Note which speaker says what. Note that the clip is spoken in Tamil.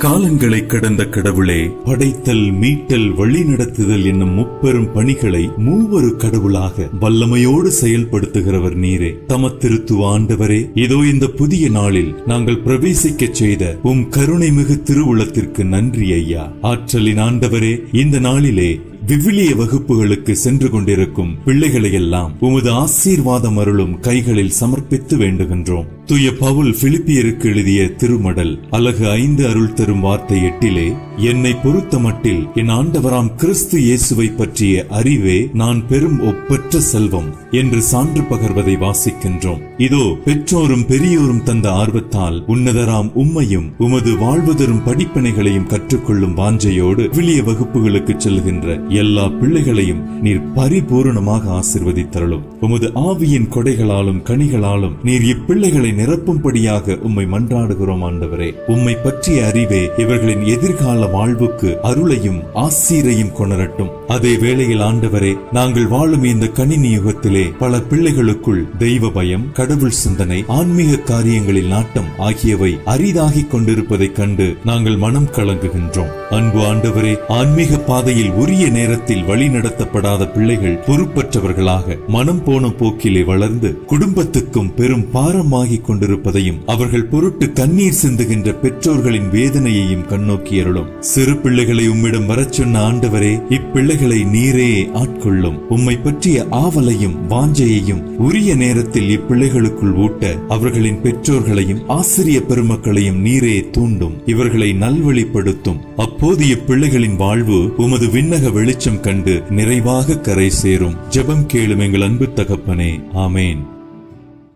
Speaker 1: காலங்களை கடந்த கடவுளே, படைத்தல், மீட்டல், வழிநடத்துதல் என்னும் முப்பெரும் பணிகளை மூவரு கடவுளாக வல்லமையோடு செயல்படுத்துகிறவர் நீரே. தமத்திருத்துவ ஆண்டவரே, இதோ இந்த புதிய நாளில் நாங்கள் பிரவேசிக்கச் செய்த உம் கருணை மிகு திருவுளத்திற்கு நன்றி ஐயா. ஆற்றலின் ஆண்டவரே, இந்த நாளிலே விவிலிய வகுப்புகளுக்கு சென்று கொண்டிருக்கும் பிள்ளைகளை எல்லாம் உமது ஆசீர்வாதம் அருளும் கைகளில் சமர்ப்பித்து வேண்டுகின்றோம். தூய பவுல் பிலிப்பியருக்கு எழுதிய திருமடல் அலகு 5 அருள் தரும் வார்த்தை 8 என்னை பொறுத்த மட்டில் என் ஆண்டவராம் கிறிஸ்து இயேசுவை பற்றிய அறிவே நான் பெரும் ஒப்பற்ற செல்வம் என்று சான்று பகர்வதை வாசிக்கின்றோம். இதோ பெற்றோரும் பெரியோரும் தந்த ஆர்வத்தால் உன்னதராம் உம்மையும் உமது வாழ்வு தரும் படிப்பினைகளையும் கற்றுக்கொள்ளும் வாஞ்சையோடு விவிலிய வகுப்புகளுக்கு செல்கின்ற எல்லா பிள்ளைகளையும் நீர் பரிபூரணமாக ஆசிர்வதித்தருளும். உமது ஆவியின் கொடைகளாலும் கனிகளாலும் நீர் இப்பிள்ளைகளை நிரப்பும்படியாக உம்மை மன்றாடுகிறோம் ஆண்டவரே. உம்மை பற்றிய அறிவே இவர்களின் எதிர்கால வாழ்வுக்கு அருளையும் ஆசீரையும் கொணரட்டும். அதே வேளையில் ஆண்டவரே, நாங்கள் வாழும் இந்த கணினி யுகத்திலே பல பிள்ளைகளுக்குள் தெய்வ பயம், கடவுள் சிந்தனை, ஆன்மீக காரியங்களில் நாட்டம் ஆகியவை அரிதாகிக் கொண்டிருப்பதைக் கண்டு நாங்கள் மனம் கலங்குகின்றோம். அன்பு ஆண்டவரே, ஆன்மீக பாதையில் உரிய நேரத்தில் வழி நடத்தப்படாத பிள்ளைகள் பொறுப்பற்றவர்களாக மனம் போன போக்கிலே வளர்ந்து குடும்பத்துக்கும் பெரும் பாரமாகிக் கொண்டிருப்பதையும் அவர்கள் பொருட்டு கண்ணீர் சிந்துகின்ற பெற்றோர்களின் வேதனையையும் கண்ணோக்கியருளும். சிறு பிள்ளைகளை உம்மிடம் வரச் சொன்ன ஆண்டவரே, இப்பிள்ளைகளை நீரே ஆட்கொள்ளும். உம்மை பற்றிய ஆவலையும் வாஞ்சையையும் உரிய நேரத்தில் இப்பிள்ளைகளுக்குள் ஊட்ட அவர்களின் பெற்றோர்களையும் ஆசிரிய பெருமக்களையும் நீரே தூண்டும். இவர்களை நல்வழிப்படுத்தும். அப்போது இப்பிள்ளைகளின் வாழ்வு உமது விண்ணக வெளிச்சம் கண்டு நிறைவாக கரை சேரும். ஜெபம் கேளும் எங்கள் அன்பு தகப்பனே. ஆமேன்.